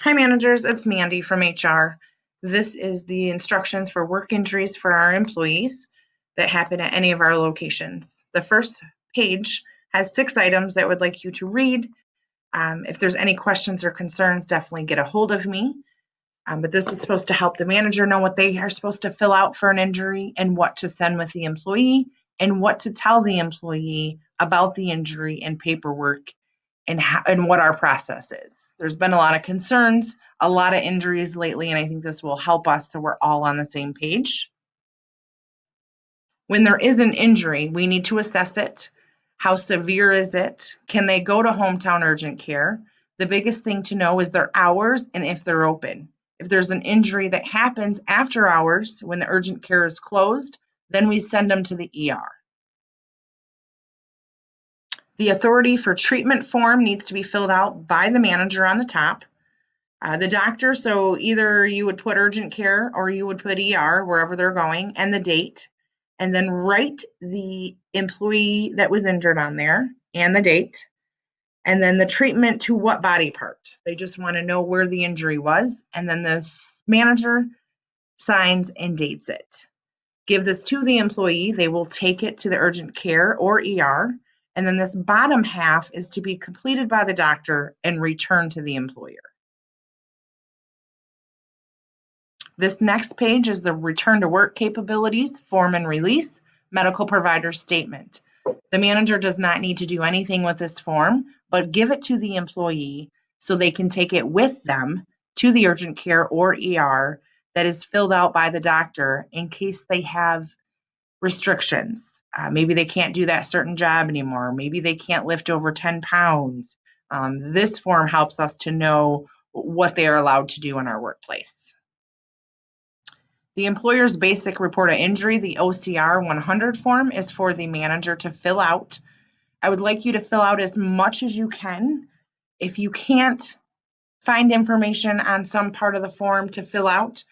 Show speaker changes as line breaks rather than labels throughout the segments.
Hi managers, it's Mandy from HR. This is the instructions for work injuries for our employees that happen at any of our locations. The first page has 6 items that I would like you to read. If there's any questions or concerns, definitely get a hold of me. But this is supposed to help the manager know what they are supposed to fill out for an injury and what to send with the employee and what to tell the employee about the injury and paperwork and what our process is. There's been a lot of concerns, a lot of injuries lately, and I think this will help us so we're all on the same page. When there is an injury, we need to assess it. How severe is it? Can they go to hometown urgent care? The biggest thing to know is their hours and if they're open. If there's an injury that happens after hours when the urgent care is closed, then we send them to the ER. The authority for treatment form needs to be filled out by the manager on the top. The doctor, so either you would put urgent care or you would put ER, wherever they're going, and the date, and then write the employee that was injured on there and the date, and then the treatment to what body part. They just want to know where the injury was, and then the manager signs and dates it. Give this to the employee. They will take it to the urgent care or ER. And then this bottom half is to be completed by the doctor and returned to the employer. This next page is the return to work capabilities, form and release, medical provider statement. The manager does not need to do anything with this form, but give it to the employee so they can take it with them to the urgent care or ER that is filled out by the doctor in case they have restrictions. Maybe they can't do that certain job anymore. Maybe they can't lift over 10 pounds. This form helps us to know what they are allowed to do in our workplace. The employer's basic report of injury, the OCR 100 form, is for the manager to fill out. I would like you to fill out as much as you can. If you can't find information on some part of the form to fill out,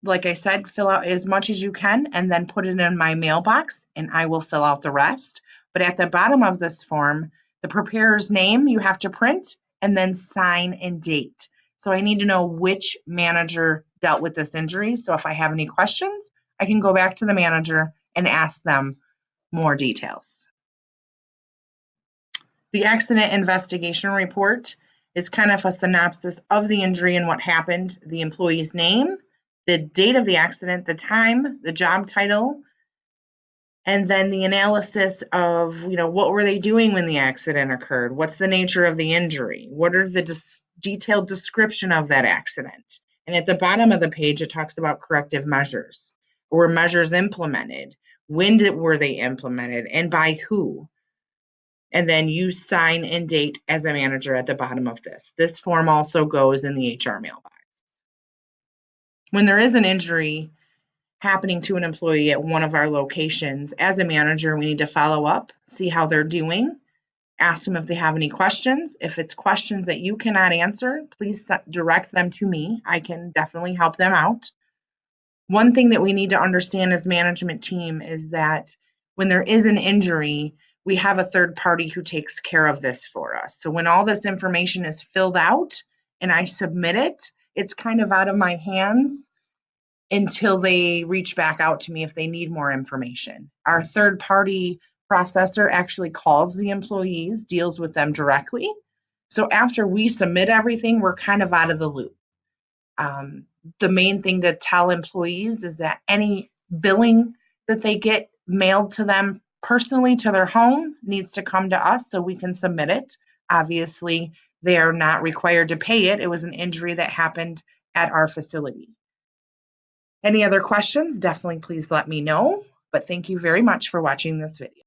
like I said, fill out as much as you can and then put it in my mailbox and I will fill out the rest. But at the bottom of this form, the preparer's name you have to print and then sign and date. So I need to know which manager dealt with this injury. So if I have any questions, I can go back to the manager and ask them more details. The accident investigation report is kind of a synopsis of the injury and what happened, the employee's name, the date of the accident, the time, the job title, and then the analysis of, what were they doing when the accident occurred? What's the nature of the injury? What are the detailed description of that accident? And at the bottom of the page, it talks about corrective measures. Were measures implemented? When were they implemented and by who? And then you sign and date as a manager at the bottom of this. This form also goes in the HR mailbox. When there is an injury happening to an employee at one of our locations, as a manager, we need to follow up, see how they're doing, ask them if they have any questions. If it's questions that you cannot answer, please direct them to me. I can definitely help them out. One thing that we need to understand as management team is that when there is an injury, we have a third party who takes care of this for us. So when all this information is filled out and I submit it, it's kind of out of my hands until they reach back out to me if they need more information. Our third party processor actually calls the employees, deals with them directly. So after we submit everything, we're kind of out of the loop. The main thing to tell employees is that any billing that they get mailed to them personally to their home needs to come to us so we can submit it. Obviously, they are not required to pay it. It was an injury that happened at our facility. Any other questions? Definitely please let me know. But thank you very much for watching this video.